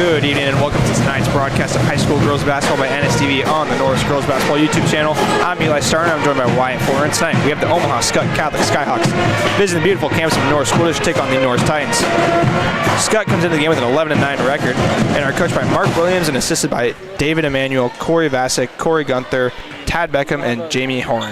Good evening and welcome to tonight's broadcast of high school girls basketball by NSTV on the Norris Girls Basketball YouTube channel. I'm Eli Starr and I'm joined by Wyatt Fuller. And tonight we have the Omaha Skutt Catholic Skyhawks visiting the beautiful campus of the Norris School District to take on the Norris Titans. Skutt comes into the game with an 11-9 record and are coached by Mark Williams and assisted by David Emanuel, Corey Vasic, Corey Gunther, Tad Beckham, and Jamie Horn.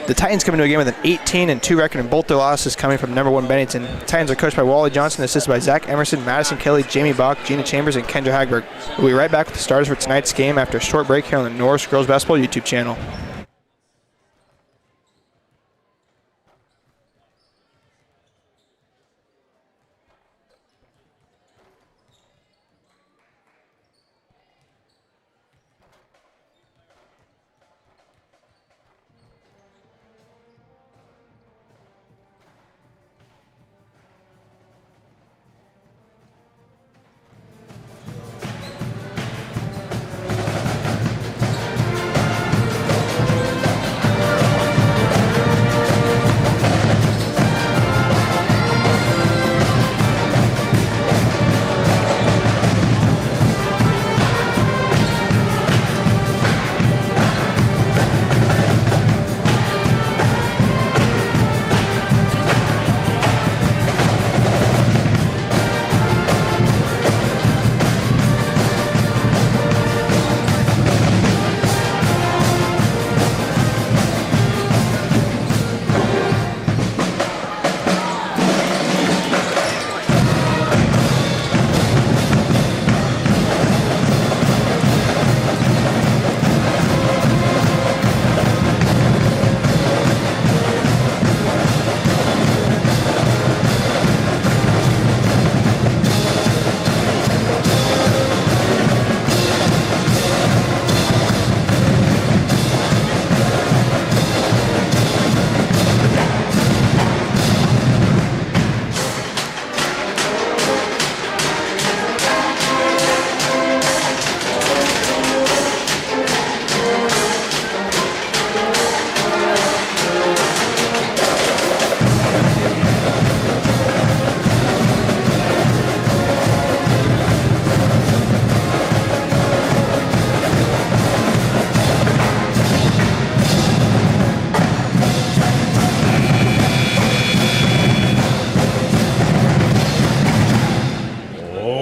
The Titans come into a game with an 18-2 record, and both their losses coming from number 1 Bennington. The Titans are coached by Wally Johnson, assisted by Zach Emerson, Madison Kelly, Jamie Bach, Gina Chambers, and Kendra Hagberg. We'll be right back with the starters for tonight's game after a short break here on the Norris Girls Basketball YouTube channel.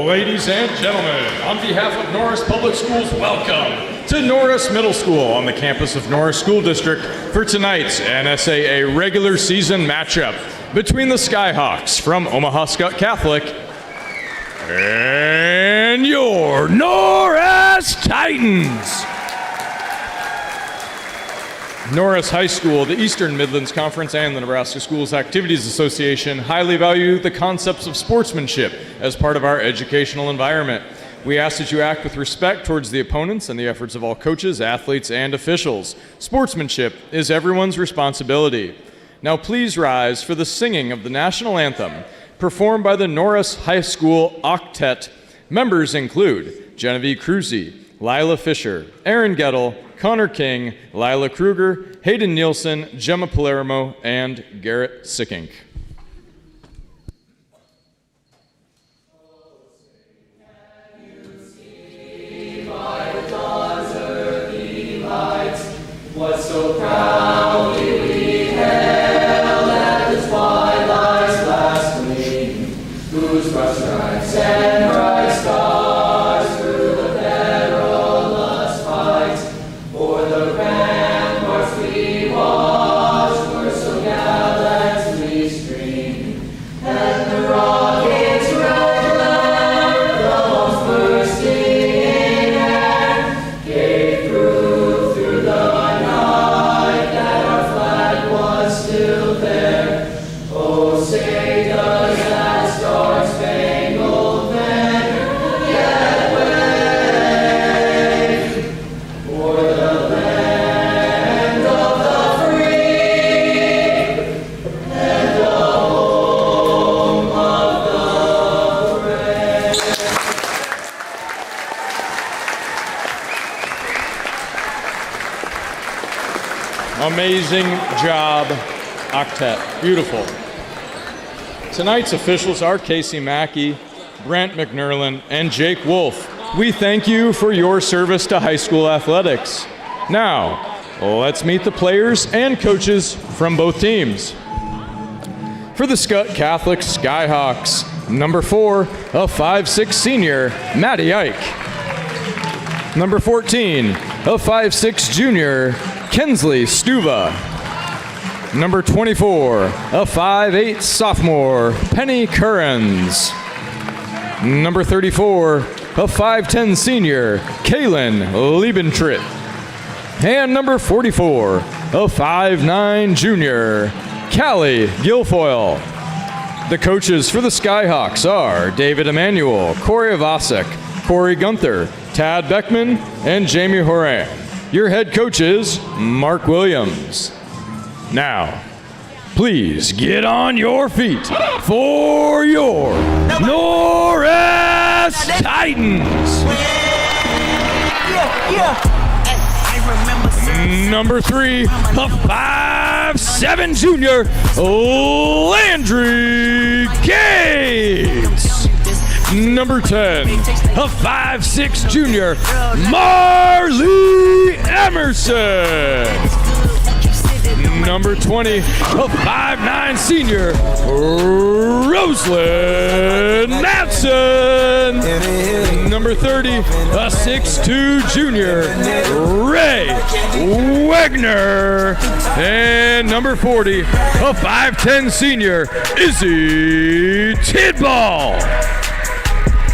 Ladies and gentlemen, on behalf of Norris Public Schools, welcome to Norris Middle School on the campus of Norris School District for tonight's NSAA regular season matchup between the Skyhawks from Omaha Skutt Catholic and your Norris Titans. Norris High School, the Eastern Midlands Conference, and the Nebraska Schools Activities Association highly value the concepts of sportsmanship as part of our educational environment. We ask that you act with respect towards the opponents and the efforts of all coaches, athletes, and officials. Sportsmanship is everyone's responsibility. Now please rise for the singing of the national anthem performed by the Norris High School Octet. Members include Genevieve Cruzy, Lila Fisher, Aaron Gettle, Connor King, Lila Kruger, Hayden Nielsen, Gemma Palermo, and Garrett Sickink. Was so proudly we hailed at the twilight's last gleam, whose broad stripes and bright stars through the perilous fight, o'er the ramparts we watched were so gallantly streamed, and the rockets' red glare, the bombs bursting in air, gave proof through the night that our flag was still there. Oh, say does that star-spangled banner yet wave o'er the land of the free and the home of the brave? Amazing job, Octet. Beautiful. Tonight's officials are Casey Mackey, Brent McNerlin, and Jake Wolf. We thank you for your service to high school athletics. Now, let's meet the players and coaches from both teams. For the Skutt Catholic Skyhawks, number 4, a 5'6" senior, Matty Ike. Number 14, a 5'6" junior, Kensley Stuva. Number 24, a 5'8" sophomore, Penny Currens. Number 34, a 5'10" senior, Kaylin Liebentritt. And number 44, a 5'9" junior, Callie Guilfoyle. The coaches for the Skyhawks are David Emanuel, Corey Avasek, Corey Gunther, Tad Beckman, and Jamie Horan. Your head coach is Mark Williams. Now, please get on your feet for your Norris Titans. Number 3, a 5'7" junior, Landry Gates. Number 10, a 5'6" junior, Marley Emerson. Number 20, a 5'9" senior, Rosalind Matson. Number 30, a 6'2" junior, Ray Wegner. And number 40, a 5'10" senior, Izzy Tidball.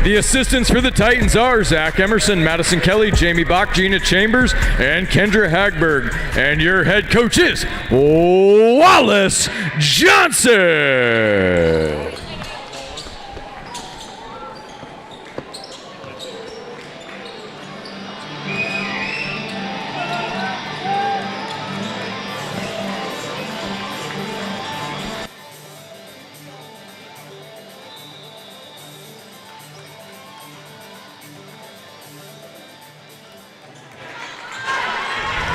The assistants for the Titans are Zach Emerson, Madison Kelly, Jamie Bach, Gina Chambers, and Kendra Hagberg. And your head coach is Wallace Johnson.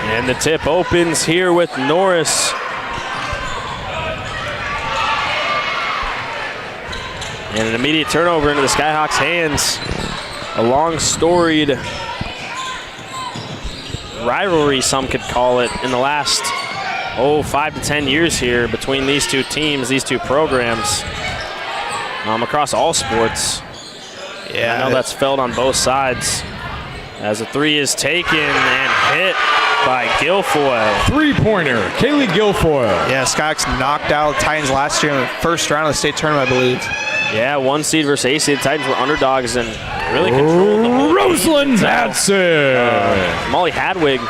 And the tip opens here with Norris. And an immediate turnover into the Skyhawks' hands. A long storied rivalry, some could call it, in the last 5 to 10 years here between these two teams, these two programs, across all sports. Yeah, I know that's felt on both sides. As a 3 is taken and hit by Guilfoyle. 3-pointer, Kaylee Guilfoyle. Yeah, Skyhawks knocked out the Titans last year in the first round of the state tournament, I believe. Yeah, 1 seed versus 8 seed. The Titans were underdogs and really controlled the whole Rosalind Matson. Molly Hadwig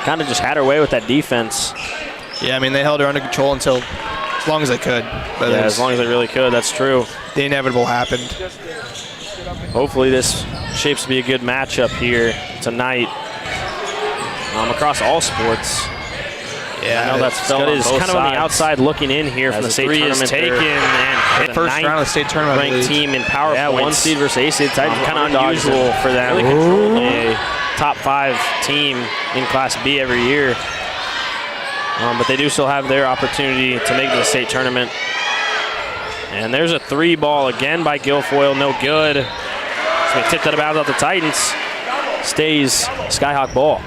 kind of just had her way with that defense. Yeah, I mean, they held her under control until as long as they could. But yeah, as long as they really could, that's true. The inevitable happened. Hopefully this shapes to be a good matchup here tonight across all sports. Yeah, I know that's felt on both sides. Kind of on the outside looking in here from the state tournament. 3 is taken and hit first round of the state tournament. Ranked team in power points. 1 seed versus 8 seed. Titans kind of unusual for them. Really controlling a top 5 team in Class B every year. But they do still have their opportunity to make the state tournament. And there's a 3 ball again by Guilfoyle, no good. So they tipped that about off the Titans. Stays Skyhawk ball.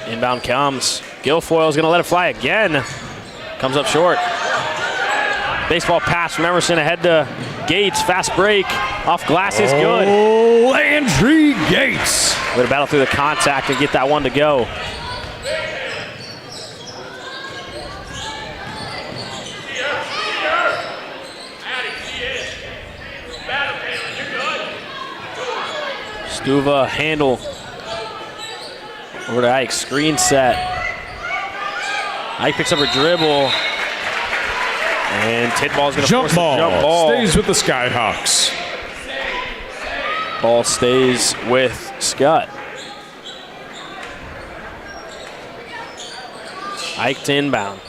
Inbound comes. Guilfoyle's going to let it fly again. Comes up short. Baseball pass from Emerson ahead to Gates. Fast break. Off glass is good. Landry Gates. Way to battle through the contact and get that one to go. Stuva handle. Over to Ike, screen set. Ike picks up her dribble. And Tidball's going to force the jump ball. Stays with the Skyhawks. Ball stays with Skutt. Ike to inbound.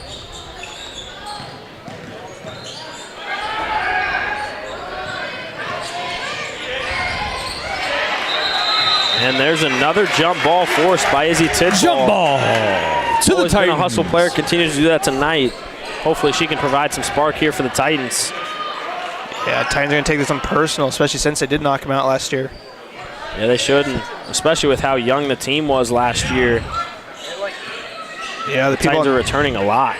And there's another jump ball forced by Izzy Tidball. Jump ball to the Always been a Titans. hustle player, continues to do that tonight. Hopefully she can provide some spark here for the Titans. Yeah, Titans are going to take this one personal, especially since they did knock him out last year. Yeah, they should, and especially with how young the team was last year. Yeah, the Titans are returning a lot.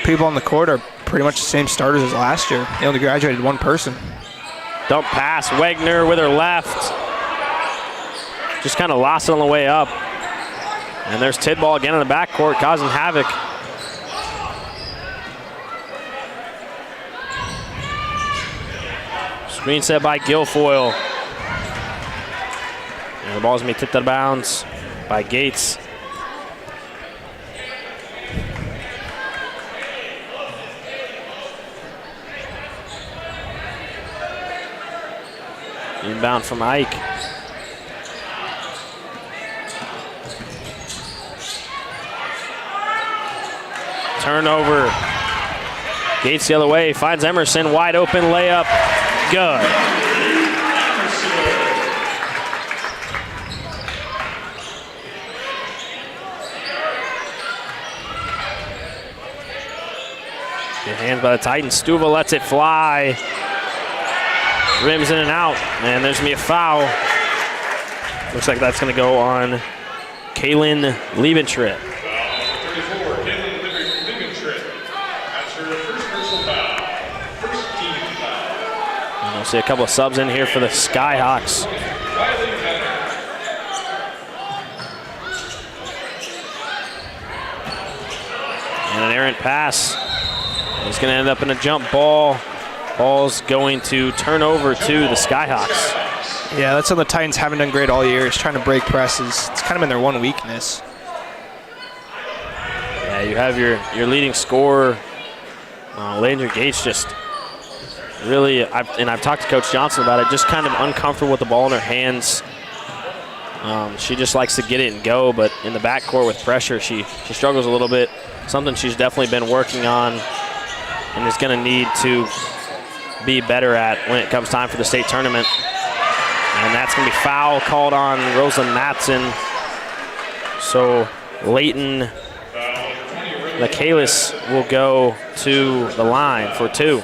people on the court are pretty much the same starters as last year. They only graduated one person. Dump pass, Wegner with her left. Just kind of lost it on the way up. And there's Tidball again in the backcourt, causing havoc. Screen set by Guilfoyle. And the ball's going to be tipped out of bounds by Gates. Inbound from Ike. Turnover. Gates the other way, finds Emerson, wide open layup. Good. Good hands by the Titans. Stuva lets it fly. Rims in and out, and there's going to be a foul. Looks like that's going to go on Kaylin Liebentritt. And we'll see a couple of subs in here for the Skyhawks. And an errant pass. It's going to end up in a jump ball. Ball's going to turn over to the Skyhawks. Yeah, that's something the Titans haven't done great all year, is trying to break presses. It's kind of been their one weakness. Yeah, you have your leading scorer, Landry Gates, just really, I've talked to Coach Johnson about it, just kind of uncomfortable with the ball in her hands. She just likes to get it and go, but in the backcourt with pressure, she struggles a little bit. Something she's definitely been working on and is going to need to be better at when it comes time for the state tournament. And that's going to be foul called on Rosalind Matson. So Leighton Michaelis will go to the line for two.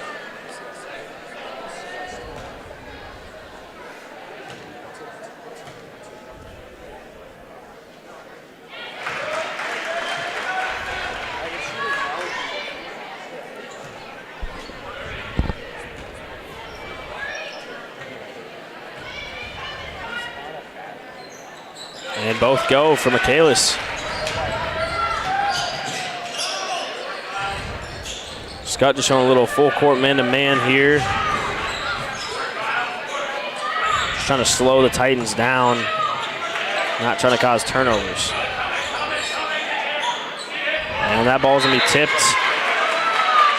And both go for Michaelis. Skutt just showing a little full court man-to-man here. Just trying to slow the Titans down, not trying to cause turnovers. And that ball's gonna be tipped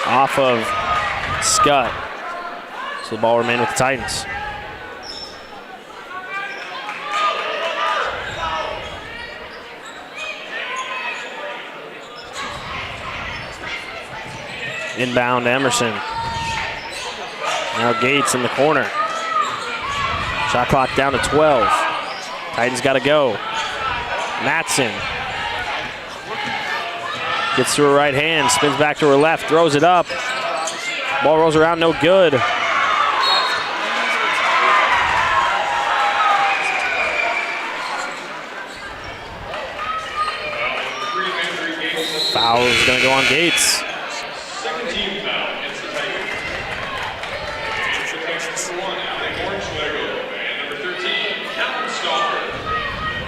off of Skutt. So the ball remained with the Titans. Inbound Emerson. Now Gates in the corner. Shot clock down to 12. Titans got to go. Matson gets to her right hand, spins back to her left, throws it up. Ball rolls around, no good. Foul is going to go on Gates.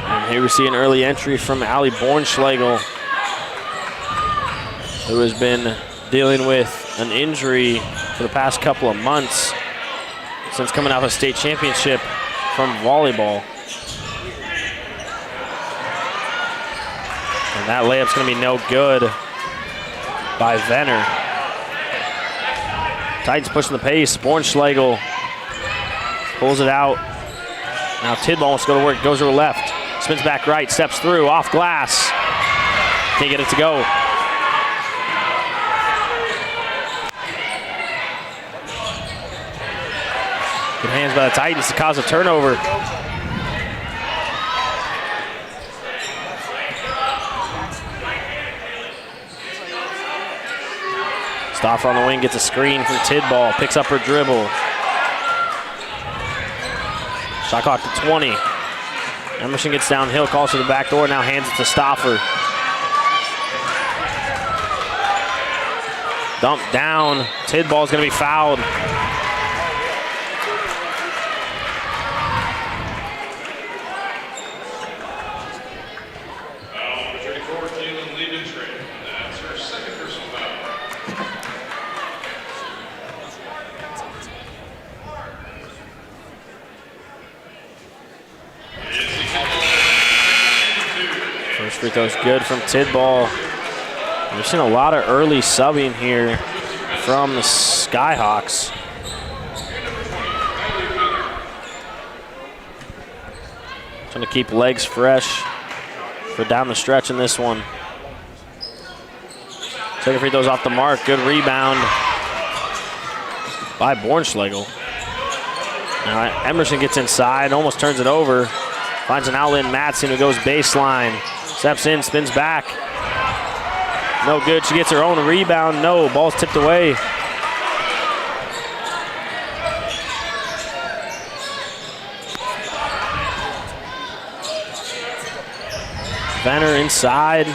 And here we see an early entry from Allie Bornschlegel, who has been dealing with an injury for the past couple of months since coming out of a state championship from volleyball. And that layup's going to be no good by Venner. Titans pushing the pace. Bornschlegel pulls it out. Now Tidball wants to go to work, goes to her left. Spins back right, steps through, off glass. Can't get it to go. Good hands by the Titans to cause a turnover. Stauffer on the wing gets a screen from Tidball, picks up her dribble. Shot clock to 20. Emerson gets downhill, calls to the back door, now hands it to Stauffer. Dump down. Tidball's going to be fouled. First free throw's good from Tidball. We've seen a lot of early subbing here from the Skyhawks. Trying to keep legs fresh for down the stretch in this one. Second free throw's off the mark. Good rebound by Bornschlegel. Now Emerson gets inside, almost turns it over. Finds an outlet in Madsen, who goes baseline. Steps in, spins back. No good. She gets her own rebound. No, ball's tipped away. Venner inside.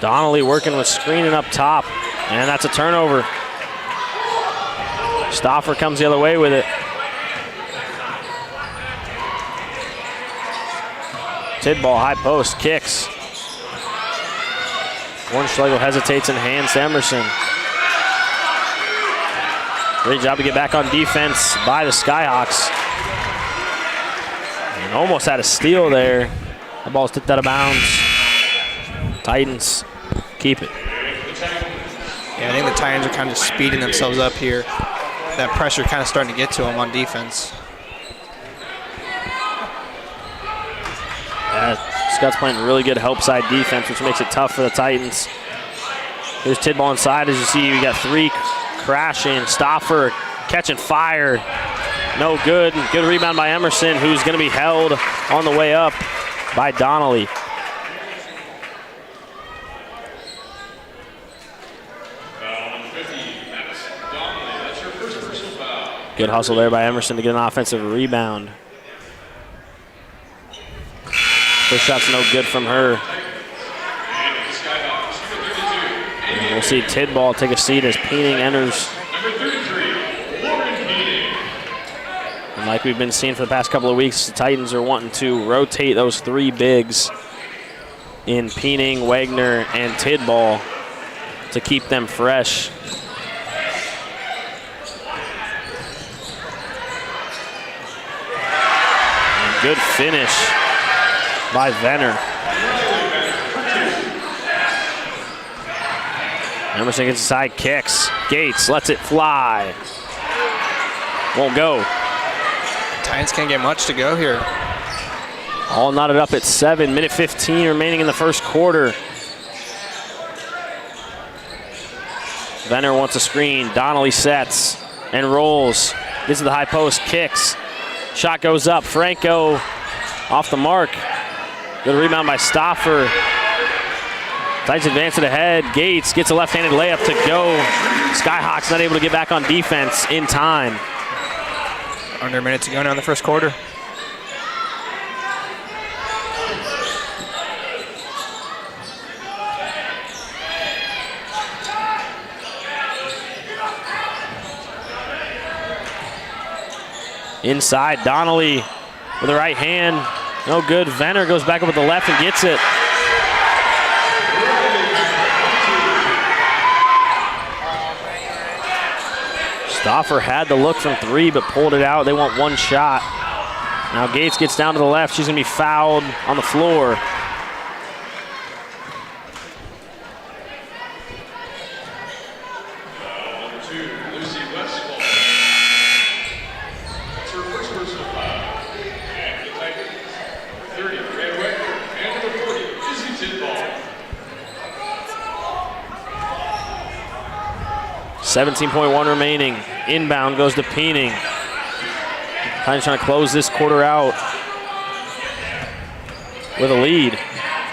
Donnelly working with screening up top, and that's a turnover. Stauffer comes the other way with it. Tidball, high post, kicks. Bornschlegel hesitates and hands to Emerson. Great job to get back on defense by the Skyhawks. And almost had a steal there. The ball's tipped out of bounds. Titans keep it. Yeah, I think the Titans are kind of speeding themselves up here. That pressure kind of starting to get to them on defense. Skutt's playing really good help side defense, which makes it tough for the Titans. Here's Tidball inside. As you see, we got three crashing. Stauffer catching fire. No good. Good rebound by Emerson, who's going to be held on the way up by Donnelly. Good hustle there by Emerson to get an offensive rebound. First shot's no good from her. And we'll see Tidball take a seat as Peening enters. And like we've been seeing for the past couple of weeks, the Titans are wanting to rotate those three bigs in Peening, Wagner, and Tidball to keep them fresh. And good finish by Venner. Emerson gets inside, kicks. Gates lets it fly. Won't go. Titans can't get much to go here. All knotted up at 7. Minute 15 remaining in the first quarter. Venner wants a screen. Donnelly sets and rolls. Gets to the high post, kicks. Shot goes up. Franco off the mark. Good rebound by Stauffer. Titans advance it ahead. Gates gets a left-handed layup to go. Skyhawks not able to get back on defense in time. Under a minute to go now in the first quarter. Inside, Donnelly with the right hand. No good. Venner goes back up with the left and gets it. Stauffer had the look from 3, but pulled it out. They want one shot. Now Gates gets down to the left. She's going to be fouled on the floor. .1 remaining. Inbound goes to Peening. Titans trying to close this quarter out. with a lead.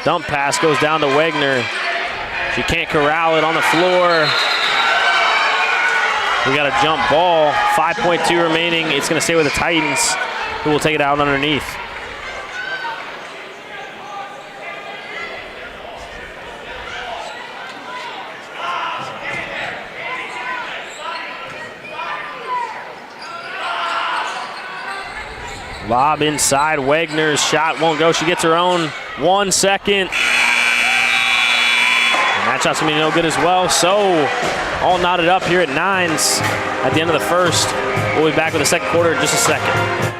Dump pass goes down to Wagner. She can't corral it on the floor. We got a jump ball, 5.2 remaining. It's gonna stay with the Titans, who will take it out underneath. Lob inside, Wagner's shot won't go. She gets her own. 1 second. And that shot's gonna be no good as well. So, all knotted up here at 9s at the end of the first. We'll be back with the second quarter in just a second.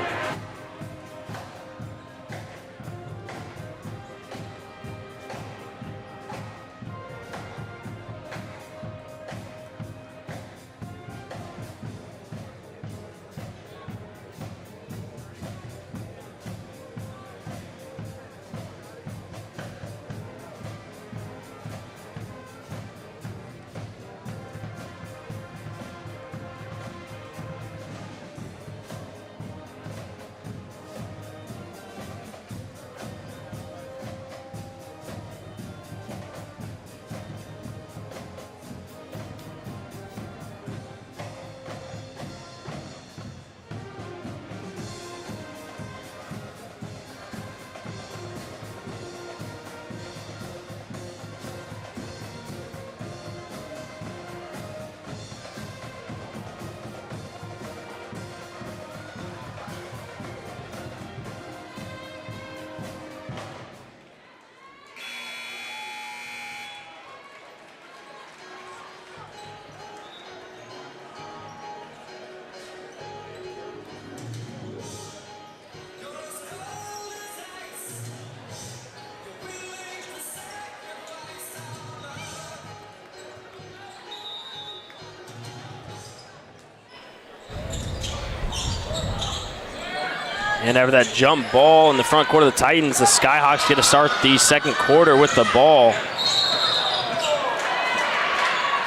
And after that jump ball in the front court of the Titans, the Skyhawks get to start the second quarter with the ball.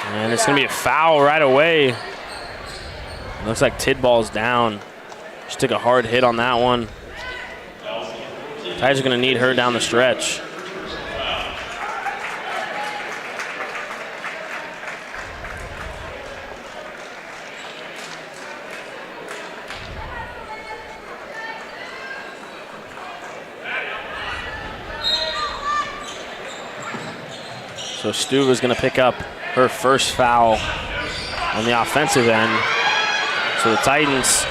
And it's going to be a foul right away. Looks like Tidball's down. She took a hard hit on that one. Titans are going to need her down the stretch. So Stuva's going to pick up her first foul on the offensive end. So the Titans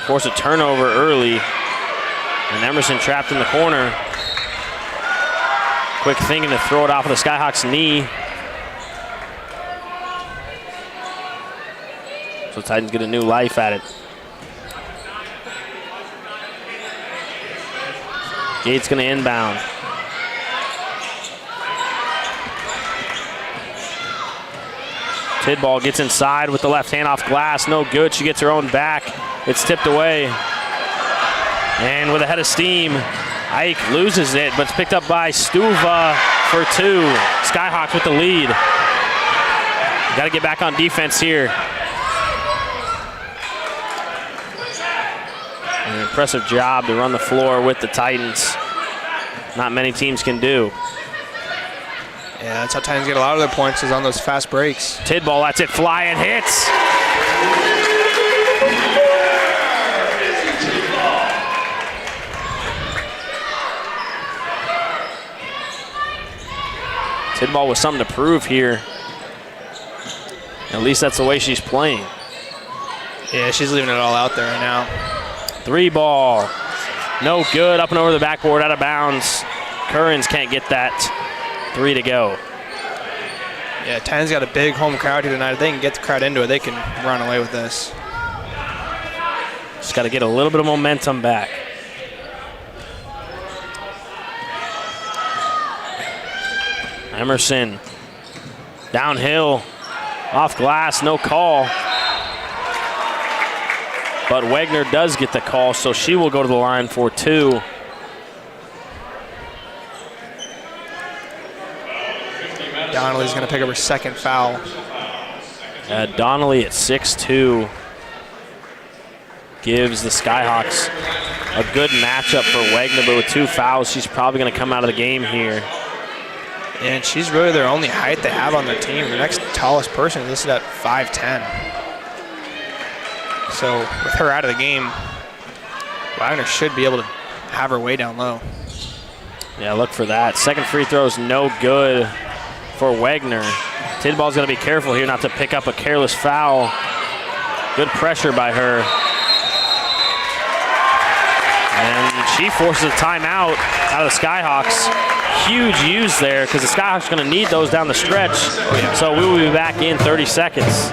force a turnover early. And Emerson trapped in the corner. Quick thinking to throw it off of the Skyhawks' knee. So the Titans get a new life at it. Gates going to inbound. Tidball gets inside with the left hand off glass. No good. She gets her own back. It's tipped away. And with a head of steam, Ike loses it, but it's picked up by Stuva for two. Skyhawks with the lead. Got to get back on defense here. An impressive job to run the floor with the Titans. Not many teams can do. Yeah, that's how Titans get a lot of their points, is on those fast breaks. Tidball lets it fly and hits. Tidball with something to prove here. At least that's the way she's playing. Yeah, she's leaving it all out there right now. 3 ball. No good. Up and over the backboard, out of bounds. Currens can't get that. 3 to go. Yeah, Titans got a big home crowd here tonight. If they can get the crowd into it, they can run away with this. Just got to get a little bit of momentum back. Emerson downhill, off glass, no call. But Wagner does get the call, so she will go to the line for 2. Donnelly's going to pick up her second foul. Donnelly at 6'2". gives the Skyhawks a good matchup for Wagner, but with 2 fouls, she's probably going to come out of the game here. And she's really their only height they have on their team. The next tallest person is listed at 5'10". So with her out of the game, Wagner should be able to have her way down low. Yeah, look for that. Second free throw is no good for Wagner. Tidball's going to be careful here not to pick up a careless foul. Good pressure by her. And she forces a timeout out of the Skyhawks. Huge use there because the Skyhawks are going to need those down the stretch. So we will be back in 30 seconds.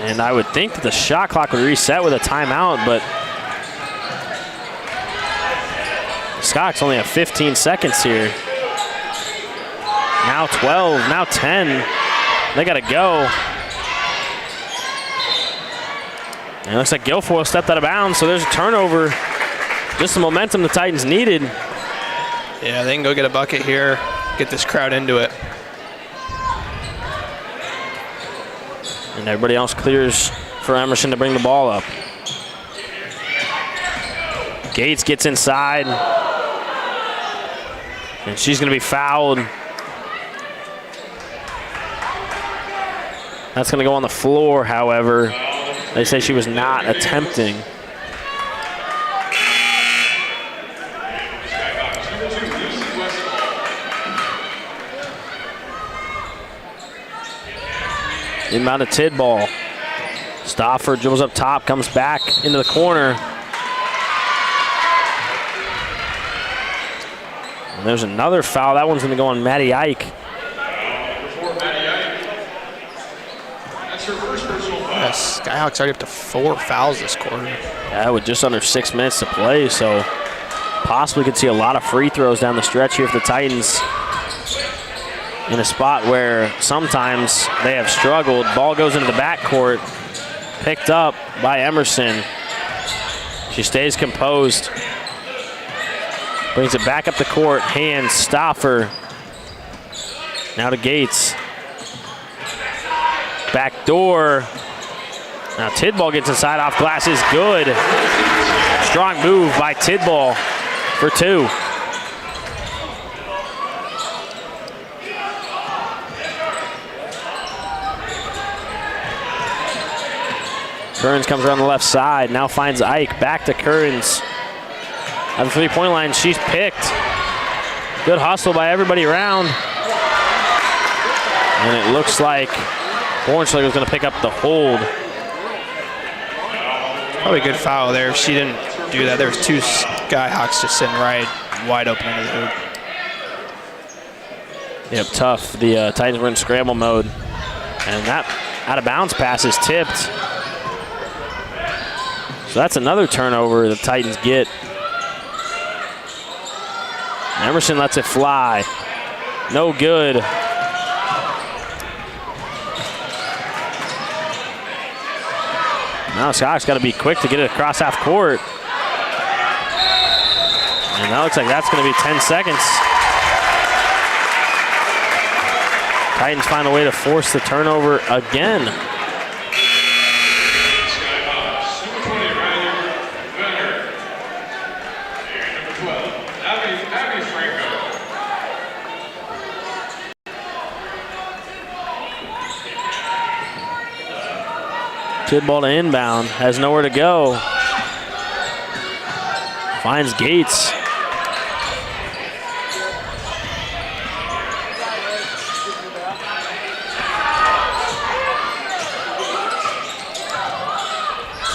And I would think that the shot clock would reset with a timeout, but the Scots only have 15 seconds here. Now 12, now 10. They got to go. And it looks like Guilfoyle stepped out of bounds, so there's a turnover. Just the momentum the Titans needed. Yeah, they can go get a bucket here, get this crowd into it. And everybody else clears for Emerson to bring the ball up. Gates gets inside. And she's going to be fouled. That's going to go on the floor, however. They say she was not attempting. Inbound to Tidball. Stauffer dribbles up top, comes back into the corner. And there's another foul. That one's going to go on Maddie Ike. Yes, Skyhawks already up to 4 fouls this quarter. Yeah, with just under 6 minutes to play, so possibly could see a lot of free throws down the stretch here for the Titans. In a spot where sometimes they have struggled. Ball goes into the backcourt, picked up by Emerson. She stays composed. Brings it back up the court, hands, Stauffer. Now to Gates. Back door. Now Tidball gets inside off glass, is good. Strong move by Tidball for 2. Kearns comes around the left side, now finds Ike, back to Kearns. At the 3-point line, she's picked. Good hustle by everybody around. And it looks like Bornschlager is going to pick up the hold. Probably a good foul there. If she didn't do that, there was 2 Skyhawks just sitting right wide open under the hoop. Yep, tough. The Titans were in scramble mode. And that out-of-bounds pass is tipped. So that's another turnover the Titans get. Emerson lets it fly. No good. Now Scott's got to be quick to get it across half court. And that looks like that's going to be 10 seconds. Titans find a way to force the turnover again. Tidball to inbound, has nowhere to go. Finds Gates.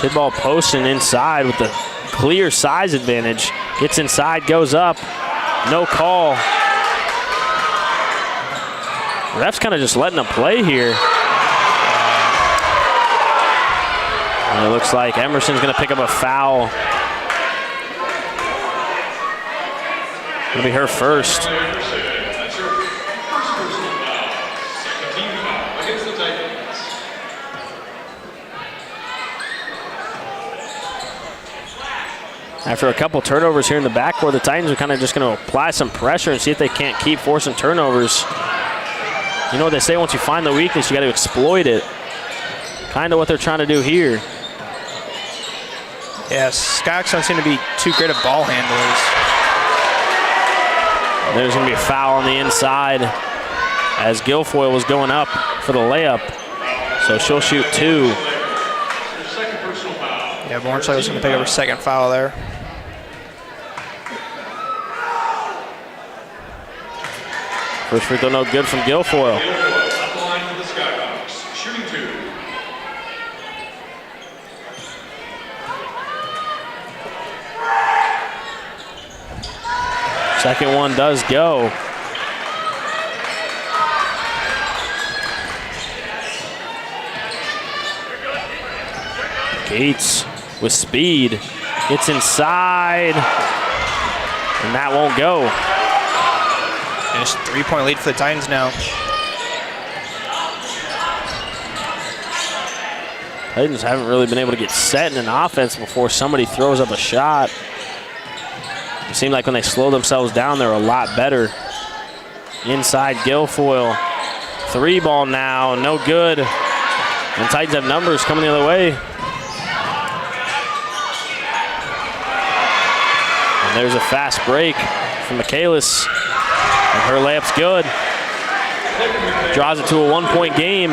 Kid ball posting inside with the clear size advantage. Gets inside, goes up. No call. Ref's kind of just letting him play here. And it looks like Emerson's going to pick up a foul. It'll be her first. After a couple turnovers here in the backcourt, the Titans are kind of just going to apply some pressure and see if they can't keep forcing turnovers. You know what they say, once you find the weakness, you got to exploit it. Kind of what they're trying to do here. Yeah, Skyhawks don't seem to be too great at ball handlers. There's going to be a foul on the inside as Guilfoyle was going up for the layup. So she'll shoot 2. Yeah, Bornschlag was going to pick up her second foul there. First free throw no good from Guilfoyle. Second one does go. Gates with speed, gets inside, and that won't go. And it's a 3-point lead for the Titans now. Titans haven't really been able to get set in an offense before somebody throws up a shot. It seemed like when they slow themselves down, they're a lot better. Inside Guilfoyle, 3 ball now, no good. And Titans have numbers coming the other way. And there's a fast break from Michaelis. And her layup's good. Draws it to a 1-point game.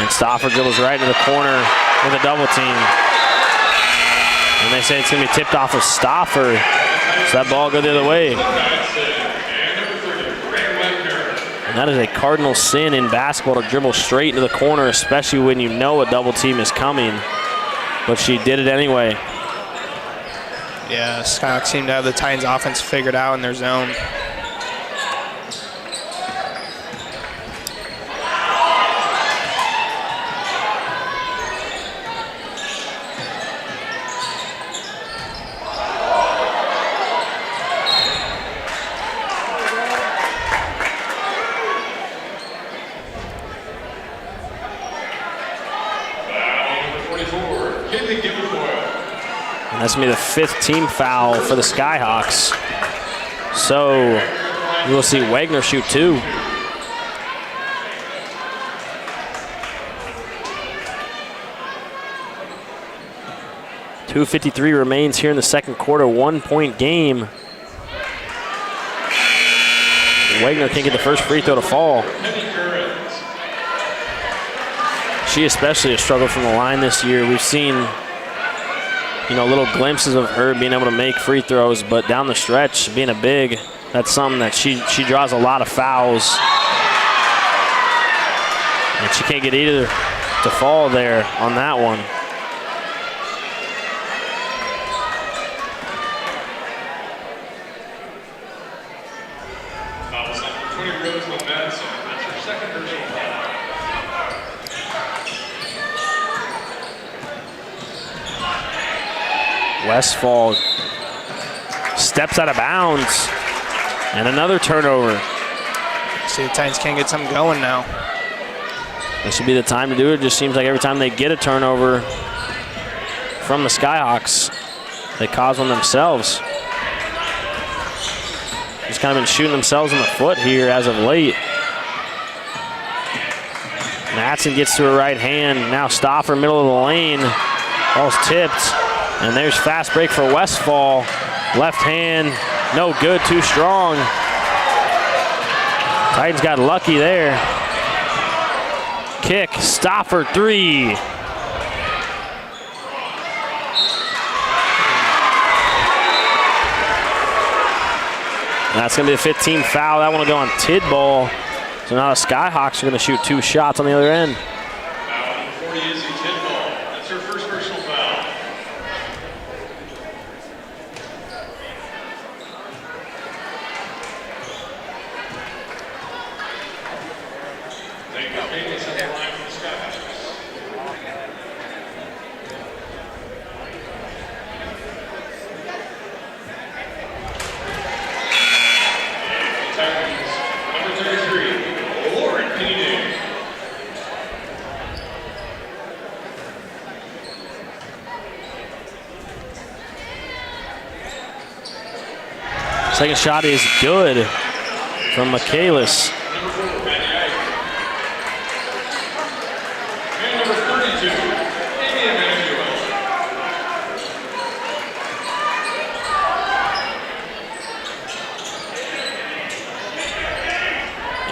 And Stauffer dribbles right into the corner with a double team. And they say it's going to be tipped off of Stauffer. So that ball go the other way. And that is a cardinal sin in basketball to dribble straight into the corner, especially when you know a double team is coming. But she did it anyway. Yeah, Skyhawks seem to have the Titans offense figured out in their zone. And that's going to be the 5th team foul for the Skyhawks. So we will see Wagner shoot 2. .253 remains here in the second quarter, 1-point game. Wagner can't get the first free throw to fall. She especially has struggled from the line this year. We've seen, you know, little glimpses of her being able to make free throws, but down the stretch, being a big, that's something that she draws a lot of fouls. And she can't get either to fall there on that one. Westfall steps out of bounds, and another turnover. See, the Titans can't get something going now. This should be the time to do it. Just seems like every time they get a turnover from the Skyhawks, they cause one themselves. Just kind of been shooting themselves in the foot here as of late. Matson gets to her right hand. Now Stauffer, middle of the lane. Ball's tipped. And there's fast break for Westfall. Left hand, no good, too strong. Titans got lucky there. Kick, Stauffer 3. That's going to be a 15 foul. That one will go on Tidball. So now the Skyhawks are going to shoot 2 shots on the other end. Foul for Izzy Tidball. That's her first personal foul. Thank you, Payless on the line for the Skyhawks. Number 33, Lauren Payne. Second shot is good from Michaelis. Number 4, Maddie Ike. And number 32, Amy Emanuel.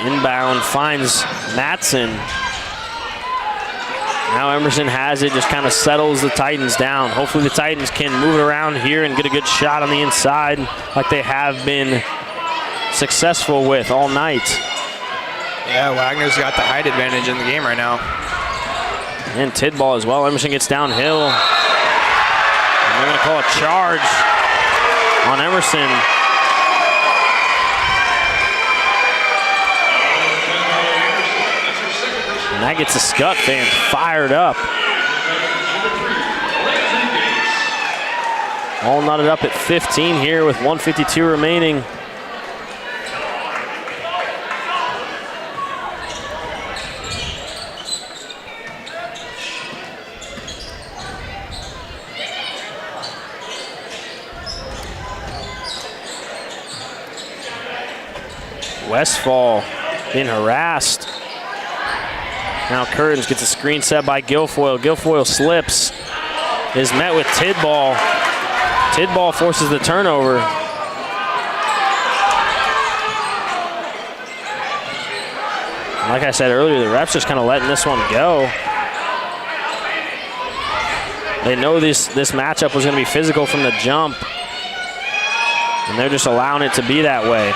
Inbound finds Matson. Now Emerson has it, just kind of settles the Titans down. Hopefully the Titans can move it around here and get a good shot on the inside like they have been successful with all night. Yeah, Wagner's got the height advantage in the game right now. And Tidball as well. Emerson gets downhill. And they're going to call a charge on Emerson. And that gets the Skutt fans fired up. All knotted up at 15 here with 1:52 remaining. Westfall being harassed. Now Curtins gets a screen set by Guilfoyle. Guilfoyle slips, is met with Tidball. Tidball forces the turnover. Like I said earlier, the refs just kind of letting this one go. They know this matchup was going to be physical from the jump, and they're just allowing it to be that way.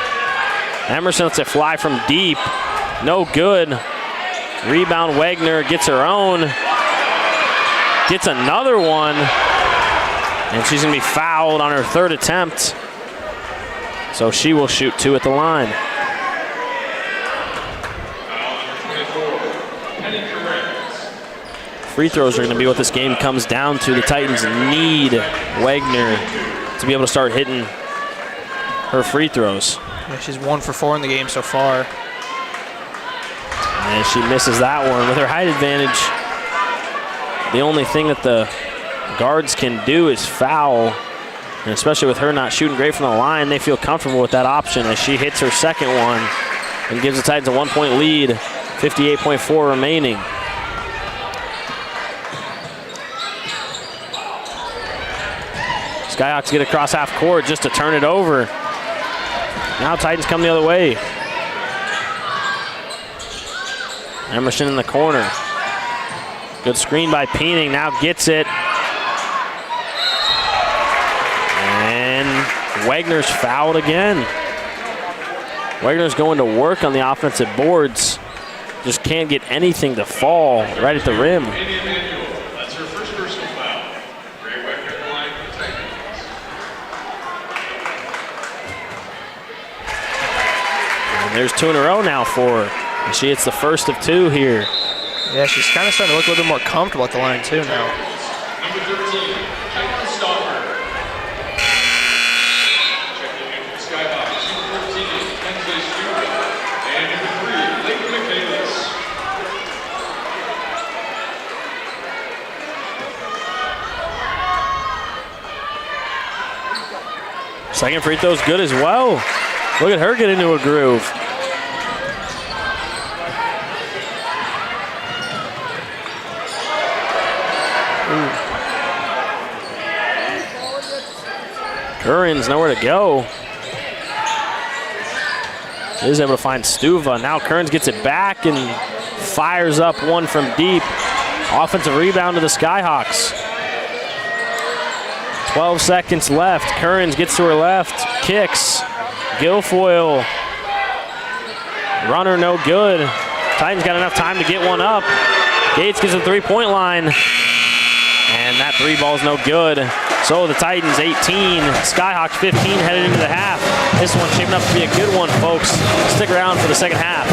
Emerson lets it fly from deep. No good. Rebound, Wagner gets her own. Gets another one. And she's going to be fouled on her third attempt. So she will shoot 2 at the line. Free throws are going to be what this game comes down to. The Titans need Wagner to be able to start hitting her free throws. Yeah, she's 1 for 4 in the game so far. And she misses that one. With her height advantage, the only thing that the guards can do is foul. And especially with her not shooting great from the line, they feel comfortable with that option as she hits her second one and gives the Titans a 1-point lead, 58.4 remaining. Skyhawks get across half court just to turn it over. Now Titans come the other way. Emerson in the corner. Good screen by Peening, now gets it. And Wagner's fouled again. Wagner's going to work on the offensive boards. Just can't get anything to fall right at the rim. That's her first personal foul. Ray Wagner at the line for the Titans. And there's 2 in a row now for her. And she hits the first of 2 here. Yeah, she's kind of starting to look a little bit more comfortable at the line too now. Number 13, Caitlin Stopper. Checking in for the Skyhawks. Number 14, Kenzie Stewart. And number 3, Leighton Michaelis. Second free throw's good as well. Look at her get into a groove. Curran's nowhere to go. Is able to find Stuva. Now Kearns gets it back and fires up one from deep. Offensive rebound to the Skyhawks. 12 seconds left. Kearns gets to her left, kicks, Guilfoyle. Runner no good. Titans got enough time to get one up. Gates gets a three-point line. And that three ball's no good. So the Titans 18, Skyhawks 15 headed into the half. This one's shaping up to be a good one, folks. Stick around for the second half.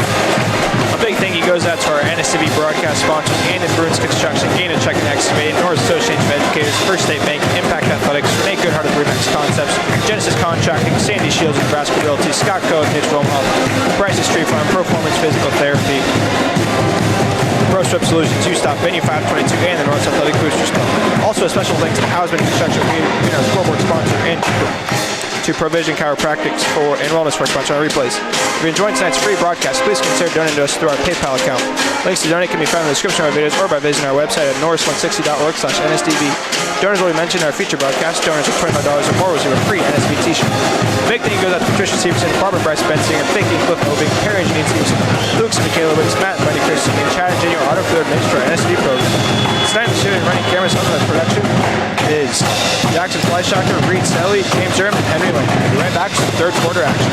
A big thank you goes out to our NSTV broadcast sponsors, Andon Bruins Construction, Gain and Check and Excavating, Norris Association of Educators, First State Bank, Impact Athletics, Renee Goodhart of Remax Concepts, Genesis Contracting, Sandy Shields of Nebraska Realty, Scott Coe of Digital Health, Bryce's Street Farm, Performance Physical Therapy, Pro Strip Solutions, U-Stop, Venue 522, and the Norris Athletic Boosters Club. Also, a special thanks to Hausman Construction, being our scoreboard sponsor, and to Provision Chiropractics and Wellness for sponsoring our replays. If you enjoyed tonight's free broadcast, please consider donating to us through our PayPal account. Links to donate can be found in the description of our videos or by visiting our website at norris160.org/NSDB. Donors will be mentioned in our feature broadcast. Donors of $25 or more will receive a free NSB t-shirt. Big thank you goes out to Patricia Stevenson, Barbara Bryce Bensing, and Thank you Cliff Obing, Perry and Janine Stevenson, Luke and Michaela Wicks, Matt and Buddy Christie, and Chad and Jenny Auto Field Administrator for our NSB program. Tonight, the shooting and running cameras on the production is Jackson Fleischacker, Reed Snelly, James Durham, and Henry Lane. We'll be right back to the third quarter action.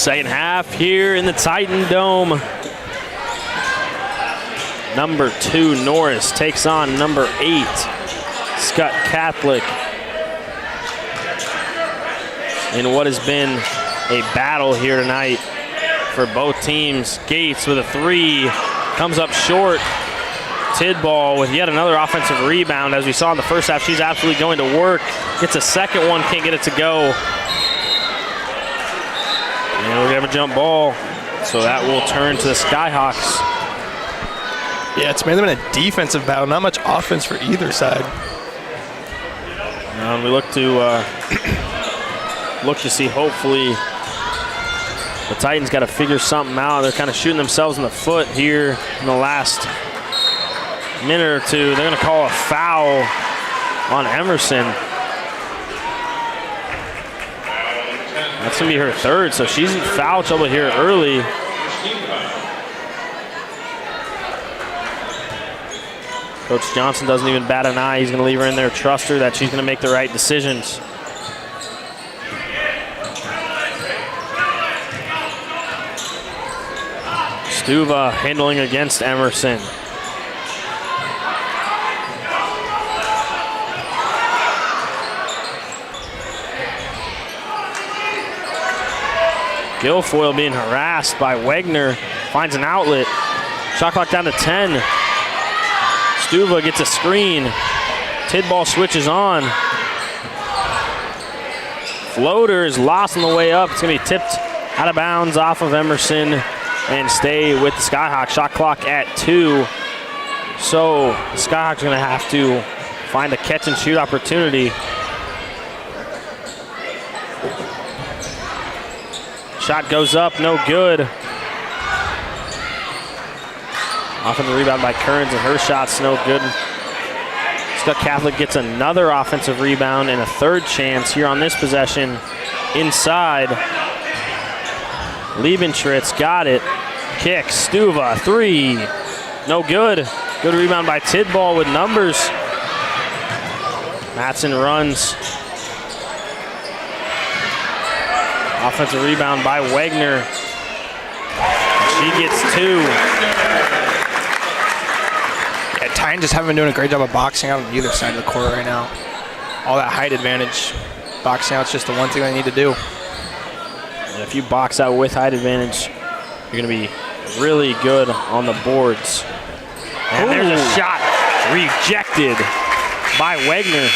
second half here in the Titan Dome. Number 2, Norris takes on number 8, Skutt Catholic. In what has been a battle here tonight for both teams. Gates with a 3, comes up short. Tidball with yet another offensive rebound. As we saw in the first half, she's absolutely going to work. Gets a second one, can't get it to go. And we have a jump ball, so that will turn to the Skyhawks. Yeah, it's mainly been a defensive battle, not much offense for either side. And we look to see, hopefully, the Titans got to figure something out. They're kind of shooting themselves in the foot here in the last minute or two. They're going to call a foul on Emerson. That's going to be her third, so she's in foul trouble here early. Coach Johnson doesn't even bat an eye. He's going to leave her in there, trust her that she's going to make the right decisions. Stuva handling against Emerson. Guilfoyle being harassed by Wegner, finds an outlet. Shot clock down to 10. Stuva gets a screen. Tidball switches on. Floater is lost on the way up. It's going to be tipped out of bounds off of Emerson and stay with the Skyhawks. Shot clock at 2. So the Skyhawks are going to have to find a catch and shoot opportunity. Shot goes up, no good. Offensive rebound by Kearns, and her shot's no good. Skutt Catholic gets another offensive rebound and a third chance here on this possession. Inside. Liebentritz got it. Kicks, Stuva, 3. No good. Good rebound by Tidball with numbers. Matson runs. Offensive rebound by Wegner. She gets 2. Yeah, Titans just haven't been doing a great job of boxing out on either side of the court right now. All that height advantage. Boxing out's just the one thing they need to do. And if you box out with height advantage, you're going to be really good on the boards. And there's a shot rejected by Wegner.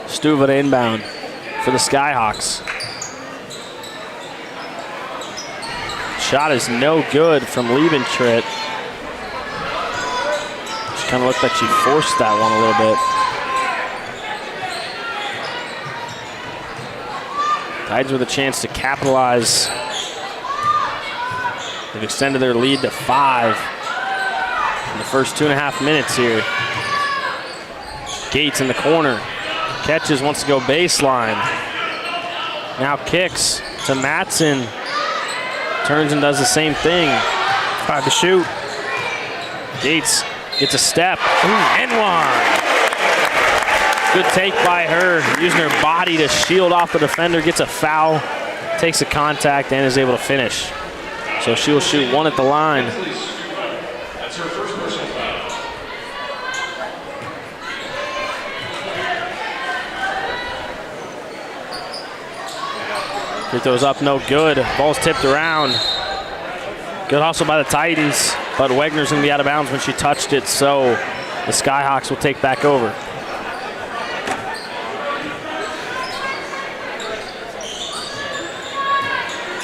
Stuva to inbound for the Skyhawks. Shot is no good from Liebentritz. She kind of looked like she forced that one a little bit. Titans with a chance to capitalize. They've extended their lead to 5 in the first 2.5 minutes here. Gates in the corner. Catches, wants to go baseline. Now kicks to Matson. Turns and does the same thing. 5 to shoot. Gates gets a step. And one. Good take by her, using her body to shield off the defender. Gets a foul, takes a contact, and is able to finish. So she will shoot 1 at the line. That's her first personal foul. Free throws up, no good. Ball's tipped around. Good hustle by the Titans, but Wegner's gonna be out of bounds when she touched it, so the Skyhawks will take back over.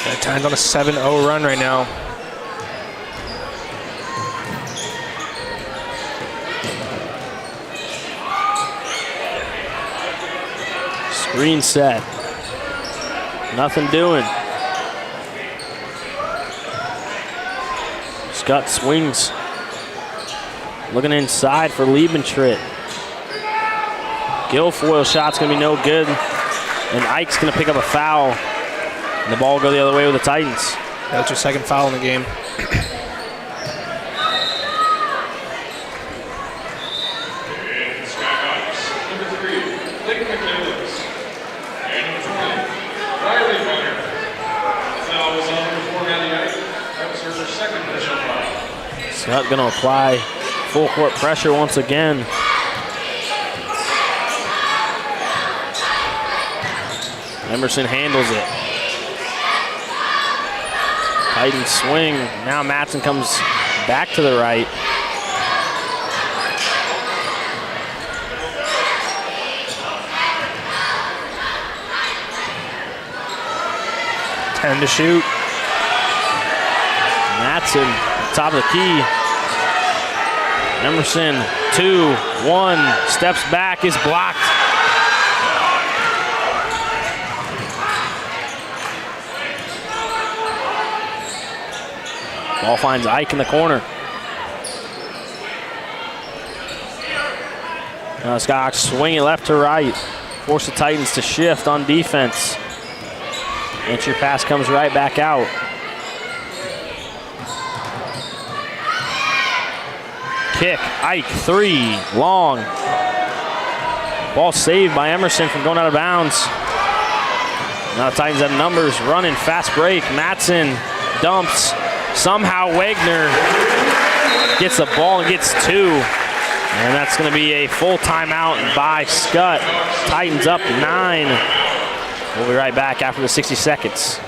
The Titans on a 7-0 run right now. Screen set. Nothing doing. Skutt swings. Looking inside for Liebentritz. Guilfoyle shot's gonna be no good. And Ike's gonna pick up a foul. And the ball will go the other way with the Titans. That's your second foul in the game. Skutt going to apply full court pressure once again. Emerson handles it. Titans swing. Now Matson comes back to the right. And to shoot. Matson, top of the key. Emerson, 2-1, steps back, is blocked. Ball finds Ike in the corner. Scott swinging left to right. Force the Titans to shift on defense. Entry pass comes right back out. Kick, Ike, 3, long. Ball saved by Emerson from going out of bounds. Now the Titans have numbers, running, fast break. Matson dumps. Somehow Wagner gets the ball and gets 2. And that's going to be a full timeout by Skutt. Titans up 9. We'll be right back after the 60 seconds.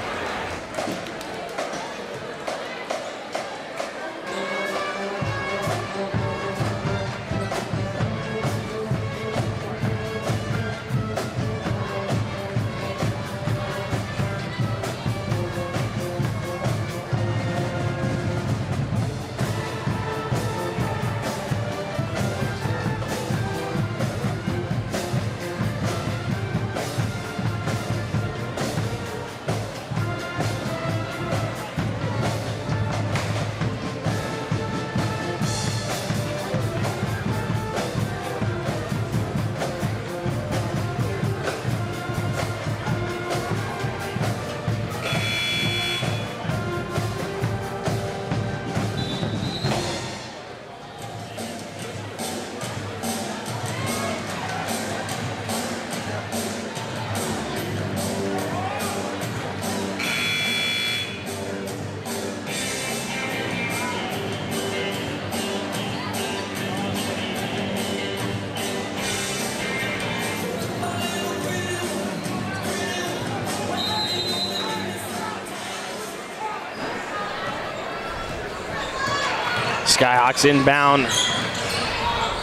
Skyhawks inbound.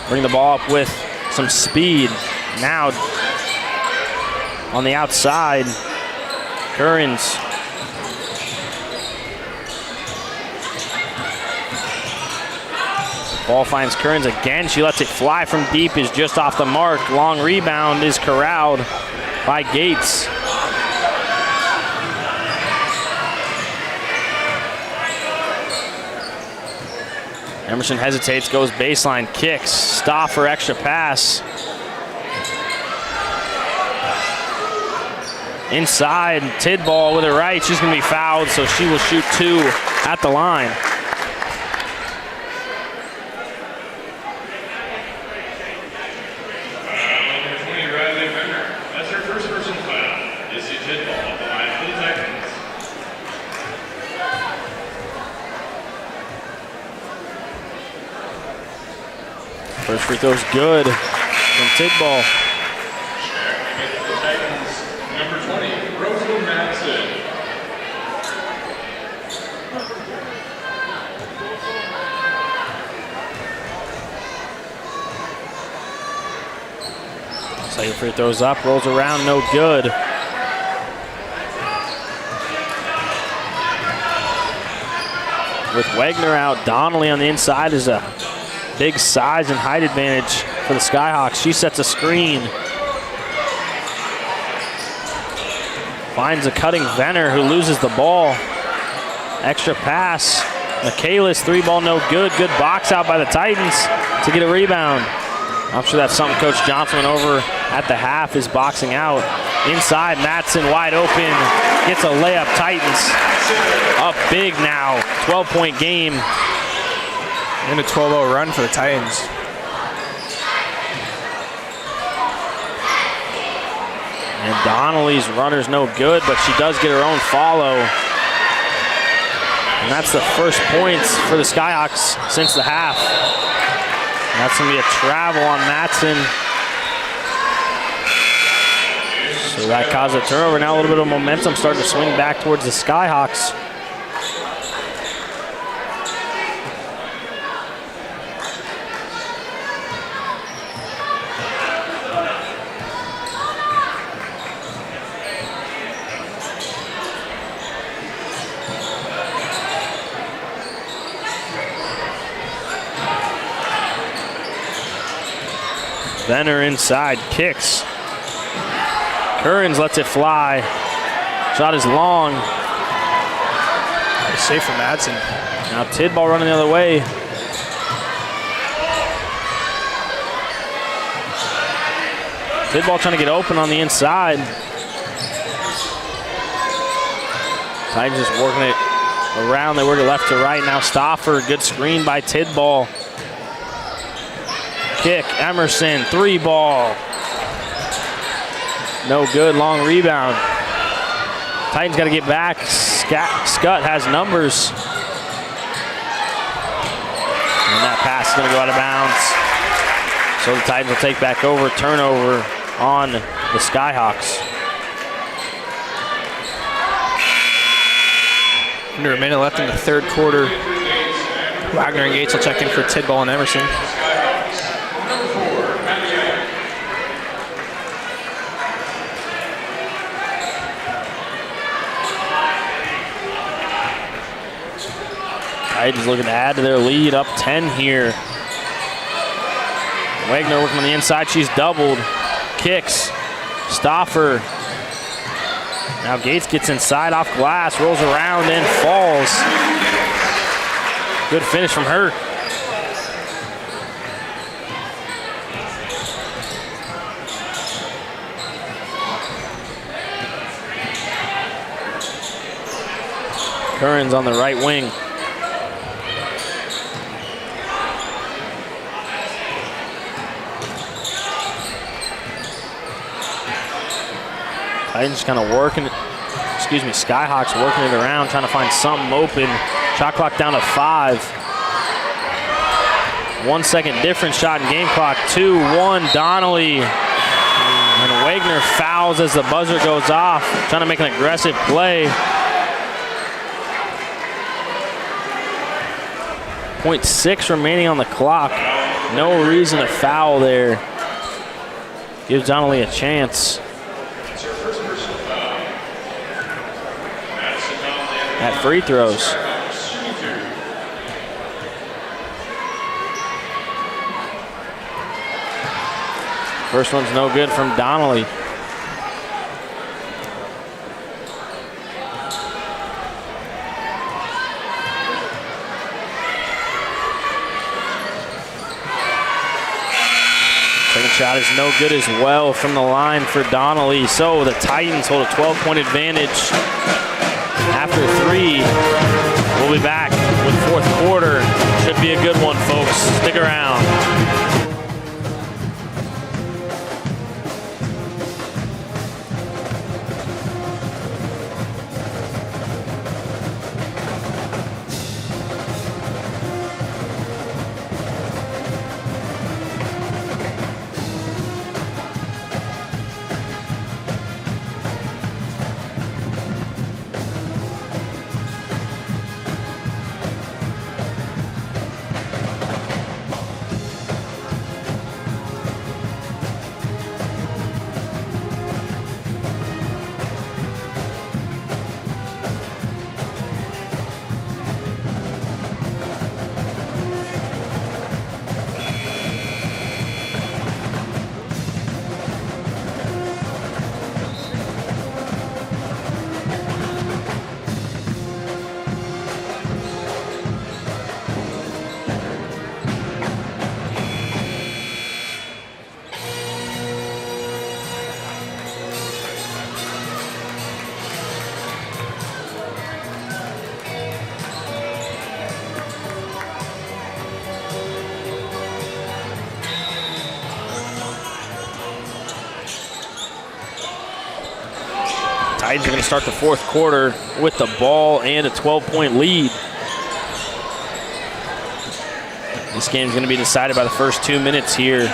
Bring the ball up with some speed. Now on the outside, Currens. Ball finds Currens again. She lets it fly from deep, is just off the mark. Long rebound is corralled by Gates. Emerson hesitates, goes baseline, kicks, stop for extra pass. Inside, Tidball with it right. She's going to be fouled, so she will shoot 2 at the line. That's her first personal foul. You see Tidball at the line for the Titans. First free throw's good from Tidball. Number 20, Rosie Madison. Second free throws up, rolls around, no good. With Wagner out, Donnelly on the inside is a big size and height advantage for the Skyhawks. She sets a screen. Finds a cutting Venner who loses the ball. Extra pass. Michaelis, 3-ball, no good. Good box out by the Titans to get a rebound. I'm sure that's something Coach Johnson went over at the half, is boxing out. Inside, Matson wide open. Gets a layup. Titans up big now. 12-point game. And a 12-0 run for the Titans. And Donnelly's runner's no good, but she does get her own follow. And that's the first points for the Skyhawks since the half. And that's going to be a travel on Matson. So that caused a turnover. Now a little bit of momentum starting to swing back towards the Skyhawks. Venner inside, kicks. Currens lets it fly. Shot is long. Nice save from Madsen. Now Tidball running the other way. Tidball trying to get open on the inside. Titans just working it around. They work it left to right. Now Stauffer, good screen by Tidball. Kick, Emerson, 3 ball. No good, long rebound. Titans got to get back. Skutt has numbers. And that pass is going to go out of bounds. So the Titans will take back over, turnover on the Skyhawks. Under a minute left in the third quarter. Wagner and Gates will check in for Tidball and Emerson. Titans looking to add to their lead, up 10 here. Wagner working on the inside, she's doubled. Kicks, Stauffer. Now Gates gets inside off glass, rolls around and falls. Good finish from her. Curran's on the right wing. Titans kind of working, Skyhawks working it around, trying to find something open. Shot clock down to 5. 1 second difference, shot in game clock. 2-1, Donnelly. And Wagner fouls as the buzzer goes off, trying to make an aggressive play. 0.6 remaining on the clock. No reason to foul there. Gives Donnelly a chance. At free throws. First one's no good from Donnelly. Second shot is no good as well from the line for Donnelly. So the Titans hold a 12-point advantage. After 3, we'll be back with fourth quarter. Should be a good one, folks. Stick around. Titans are going to start the fourth quarter with the ball and a 12-point lead. This game's going to be decided by the first 2 minutes here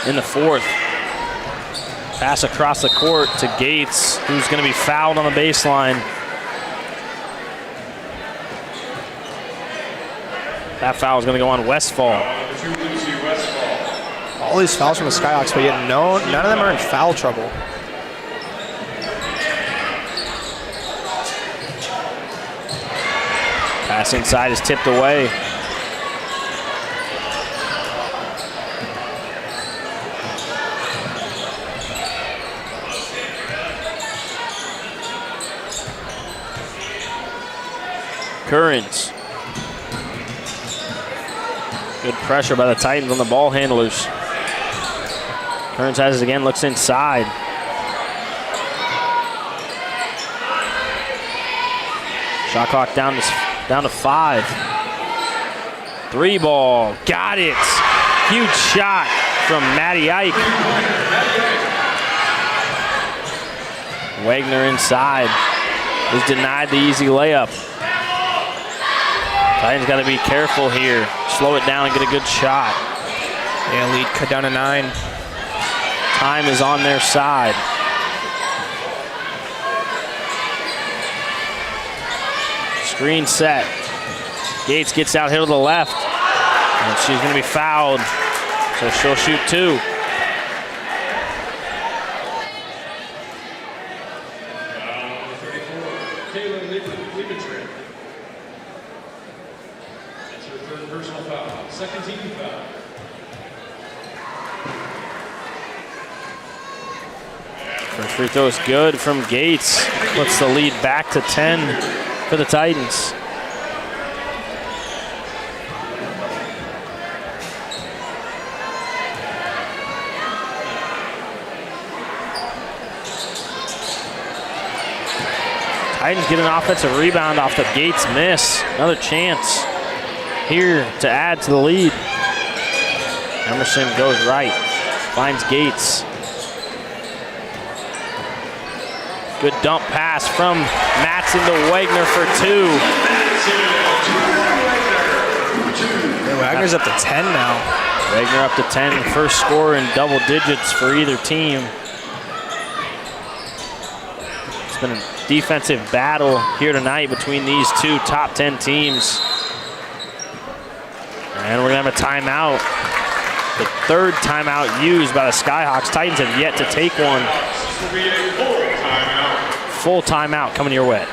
in the fourth. Pass across the court to Gates, who's going to be fouled on the baseline. That foul is going to go on Westfall. All these fouls from the Skyhawks, but yet none of them are in foul trouble. Pass inside is tipped away. Currents. Good pressure by the Titans on the ball handlers. Currents has it again, looks inside. Shot clock down to 5. 3 ball, got it. Huge shot from Matty Ike. Wagner inside is denied the easy layup. Titans got to be careful here. Slow it down and get a good shot. Yeah, lead cut down to 9. Time is on their side. Screen set. Gates gets out here to the left. And she's going to be fouled. So she'll shoot 2. Second team foul. First free throw is good from Gates. Puts the lead back to 10 for the Titans. Titans get an offensive rebound off the Gates miss. Another chance here to add to the lead. Emerson goes right, finds Gates. Good dump pass from Matson to Wagner for 2. Yeah, Wagner's up to 10 now. Wagner up to 10, first score in double digits for either team. It's been a defensive battle here tonight between these two top 10 teams. And we're gonna have a timeout. The third timeout used by the Skyhawks. Titans have yet to take one. This will be a full timeout. Full timeout coming your way.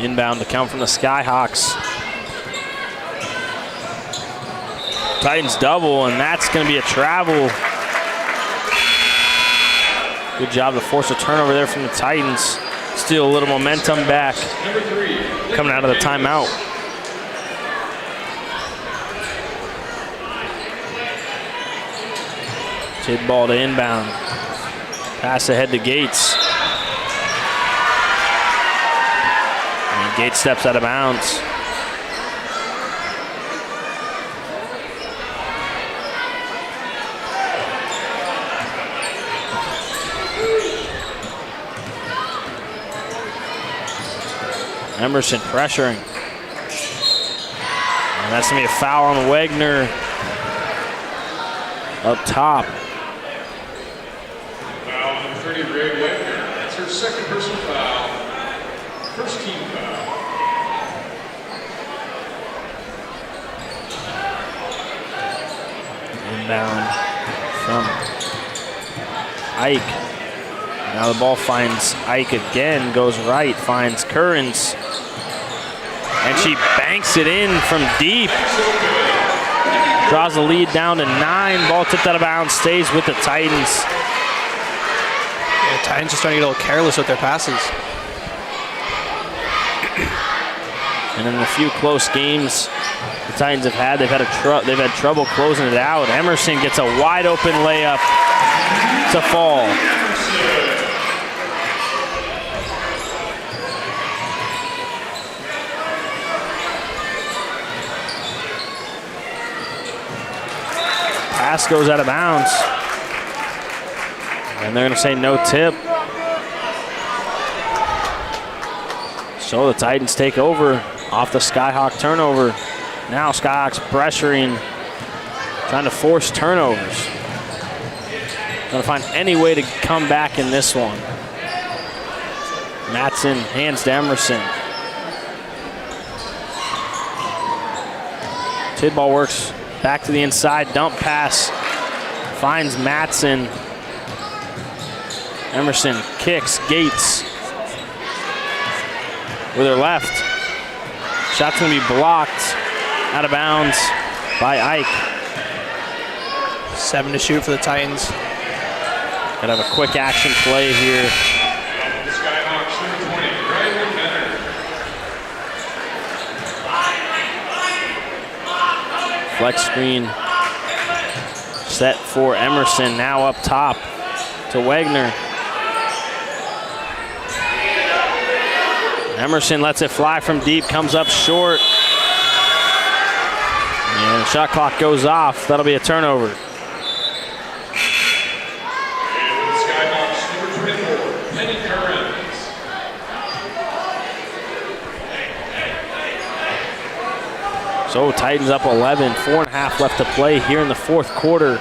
Inbound to come from the Skyhawks. Titans double, and that's going to be a travel. Good job to force a turnover there from the Titans. Steal a little momentum back. Coming out of the timeout. Tip ball to inbound. Pass ahead to Gates. And Gates steps out of bounds. Emerson pressuring. That's going to be a foul on Wagner up top. Foul number 30, Ray Wagner. That's her second personal foul. First team foul. Inbound from Ike. Now the ball finds Ike again, goes right, finds Currens. And she banks it in from deep. Draws the lead down to 9. Ball tipped out of bounds, stays with the Titans. The Titans just starting to get a little careless with their passes. And in the few close games the Titans have had, they've had trouble closing it out. Emerson gets a wide open layup to fall. Pass goes out of bounds. And they're going to say no tip. So the Titans take over off the Skyhawk turnover. Now Skyhawks pressuring, trying to force turnovers. Trying to find any way to come back in this one. Matson hands to Emerson. Tidball works back to the inside, dump pass, finds Matson. Emerson kicks, Gates with her left. Shot's gonna be blocked, out of bounds by Ike. 7 to shoot for the Titans. Gotta have a quick action play here. Skyhawks number 20, Riley Benner. Flex screen set for Emerson, now up top to Wagner. Emerson lets it fly from deep, comes up short. And the shot clock goes off. That'll be a turnover. Skyhawks number 24, Penny Currens. So Titans up 11, 4.5 left to play here in the fourth quarter.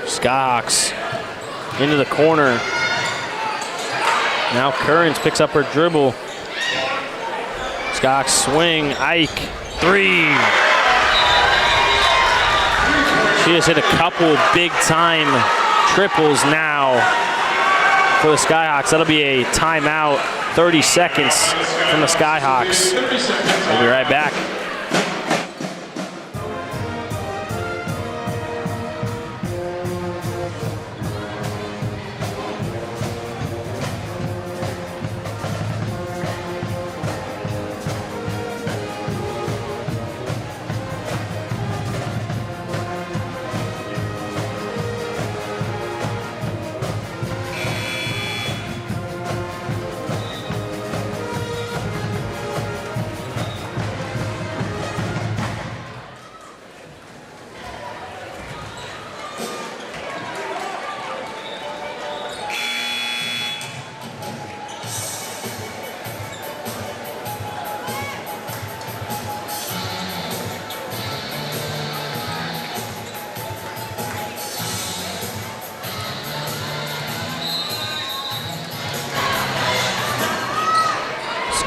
Skyhawks into the corner. Now Currens picks up her dribble. Skyhawks swing, Ike, 3. She has hit a couple big time triples now for the Skyhawks. That'll be a timeout, 30 seconds from the Skyhawks. We'll be right back.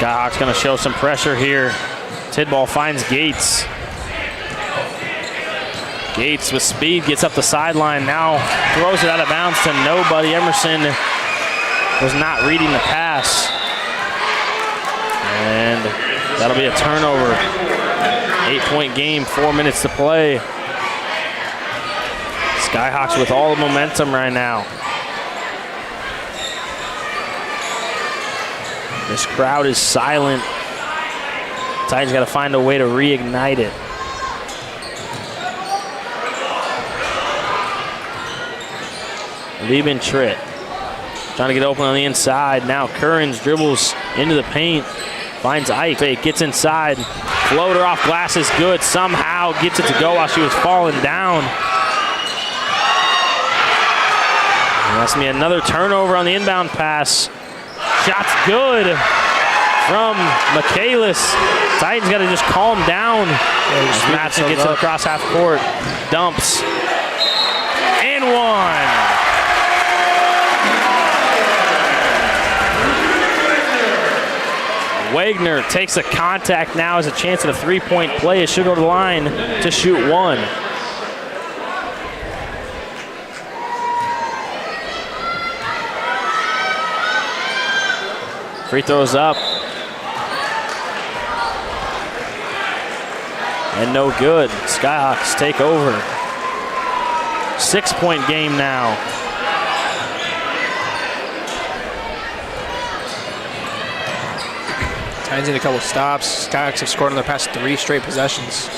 Skyhawks gonna show some pressure here. Tidball finds Gates. Gates with speed gets up the sideline, now throws it out of bounds to nobody. Emerson was not reading the pass. And that'll be a turnover. 8-point game, 4 minutes to play. Skyhawks with all the momentum right now. This crowd is silent. Titans got to find a way to reignite it. Lieben Tritt trying to get open on the inside. Now Currens dribbles into the paint, finds Ike, gets inside. Floater off glass is good. Somehow gets it to go while she was falling down. And that's going to be another turnover on the inbound pass. Shot's good from Michaelis. Titans got to just calm down. Matson gets to the cross half court. Dumps. And one. Wagner takes a contact now as a chance at a three-point play. It should go to the line to shoot one. Free throws up. And no good. Skyhawks take over. 6-point game now. Titans need a couple stops. Skyhawks have scored on their past 3 straight possessions.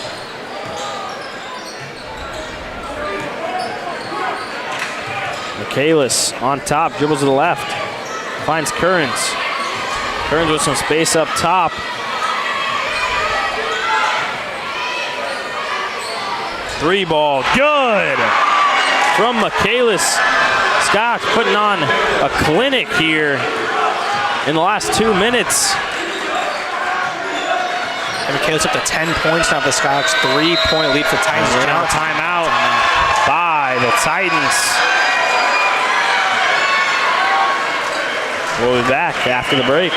Michaelis on top, dribbles to the left. Finds Kearns. Kearns with some space up top. Three ball, good! From Michaelis. Skyhawks putting on a clinic here in the last 2 minutes. And Michaelis up to 10 points now for the Skyhawks. 3-point lead for the Titans. Now timeout by the Titans. We'll be back after the break.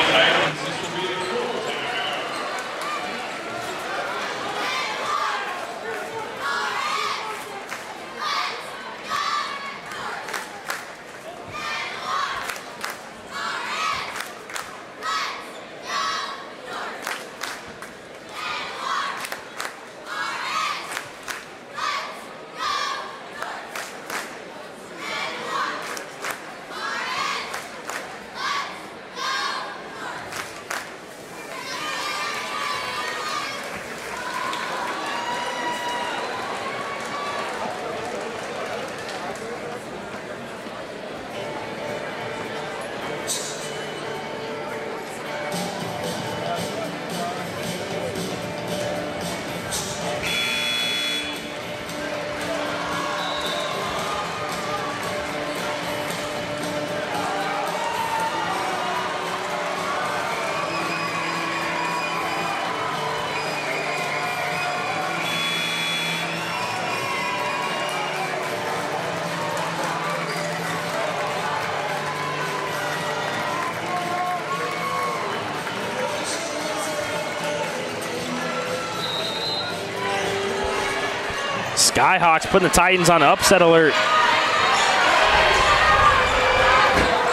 Skyhawks putting the Titans on upset alert.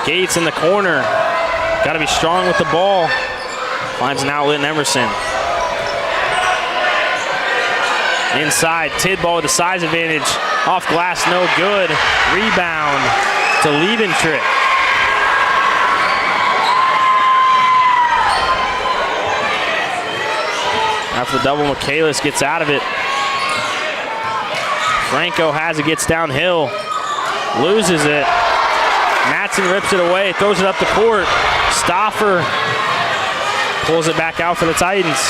Gates in the corner. Got to be strong with the ball. Finds an outlet in Emerson. Inside, Tidball with the size advantage. Off glass, no good. Rebound to Liebentritt. After the double, Michaelis gets out of it. Franco has it, gets downhill, loses it. Matson rips it away, throws it up the court. Stauffer pulls it back out for the Titans.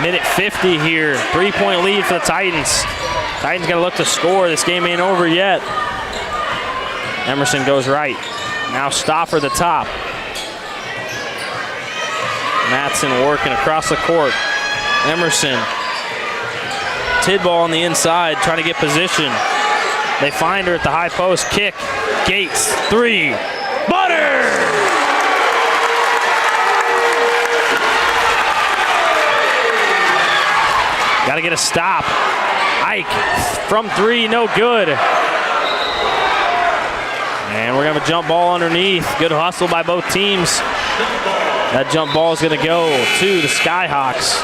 Minute 50 here, 3-point lead for the Titans. Titans gotta look to score, this game ain't over yet. Emerson goes right. Now Stauffer the top. Matson working across the court. Emerson. Tidball on the inside, trying to get position. They find her at the high post. Kick. Gates. 3. Butter! Got to get a stop. Ike from 3, no good. And we're going to have a jump ball underneath. Good hustle by both teams. That jump ball is going to go to the Skyhawks.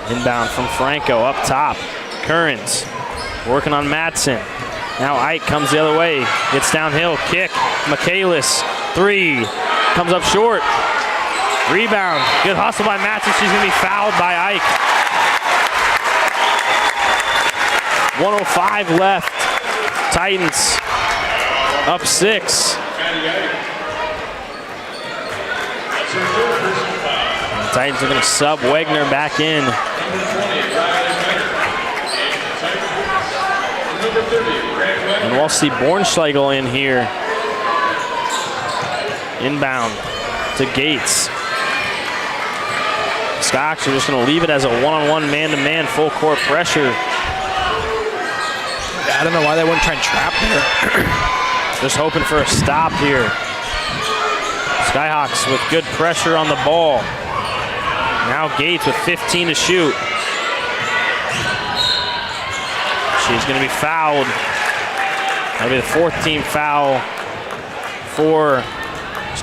Inbound from Franco up top. Kearns working on Matson. Now Ike comes the other way. Gets downhill. Kick. Michaelis. 3. Comes up short. Rebound. Good hustle by Matson. She's going to be fouled by Ike. 1:05 left. Titans up 6. The Titans are going to sub Wegner back in. And we'll see Bornschlegel in here. Inbound to Gates. Skyhawks are just going to leave it as a one-on-one, man-to-man, full-court pressure. I don't know why they wouldn't try and trap there. Just hoping for a stop here. Skyhawks with good pressure on the ball. Now Gates with 15 to shoot. She's going to be fouled. That'll be the 4th team foul for,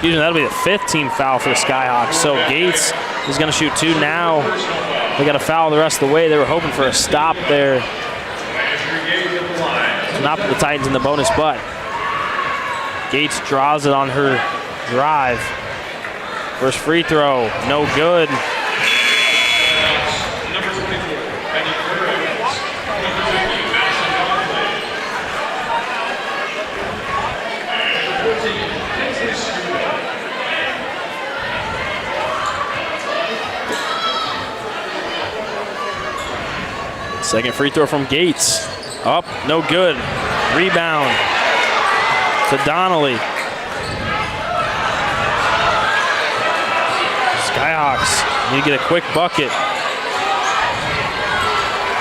that'll be the 5th team foul for the Skyhawks. So Gates is going to shoot 2 now. They got to foul the rest of the way. They were hoping for a stop there. Not put the Titans in the bonus, but Gates draws it on her drive. First free throw, no good. Second free throw from Gates. Up, no good. Rebound to Donnelly. Skyhawks need to get a quick bucket.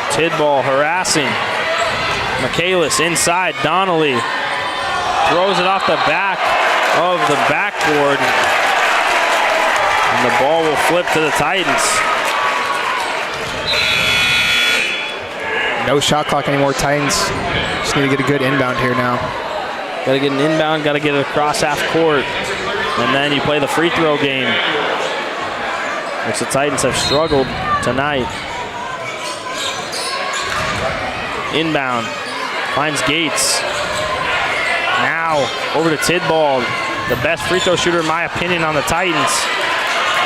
Tidball harassing. Michaelis inside. Donnelly throws it off the back of the backboard. And the ball will flip to the Titans. No shot clock anymore, Titans. Just need to get a good inbound here now. Got to get an inbound, got to get it across half court. And then you play the free throw game, which the Titans have struggled tonight. Inbound, finds Gates. Now over to Tidball, the best free throw shooter in my opinion on the Titans.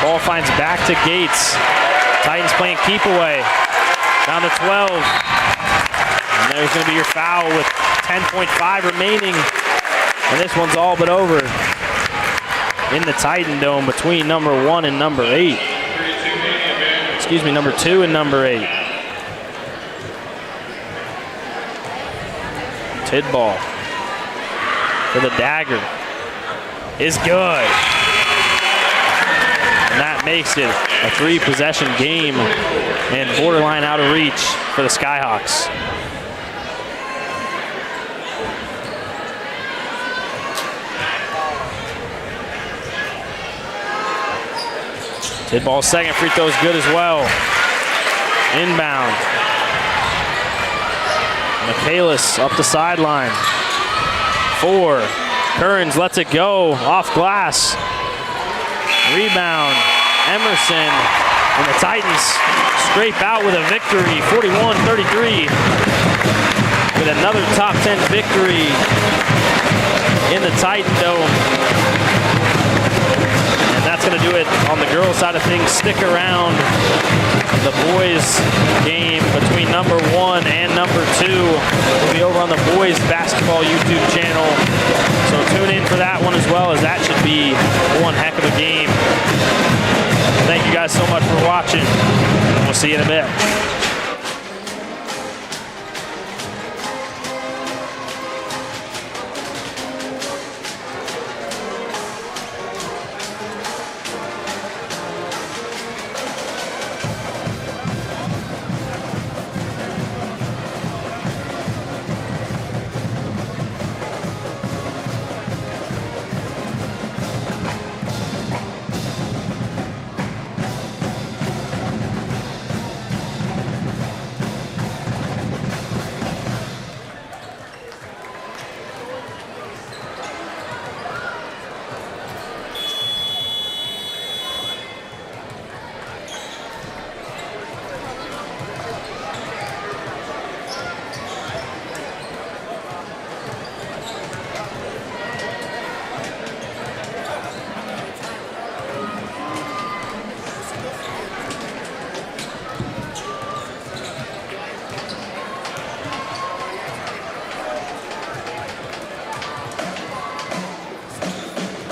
Ball finds back to Gates. Titans playing keep away. Down to 12. And there's going to be your foul with 10.5 remaining. And this one's all but over in the Titan Dome between number 1 and number 8. Excuse me, number 2 and number 8. Tidball for the dagger is good. And that makes it a 3-possession game and borderline out of reach for the Skyhawks. Tidball's second free throw is good as well. Inbound. Michaelis up the sideline. 4. Kearns lets it go off glass. Rebound. Emerson. And the Titans scrape out with a victory, 41-33. With another top 10 victory in the Titan Dome. And that's going to do it on the girls' side of things. Stick around. The boys' game between number 1 and number 2 will be over on the boys' basketball YouTube channel. So tune in for that one as well, as that should be one heck of a game. Thank you guys so much for watching, and we'll see you in a bit.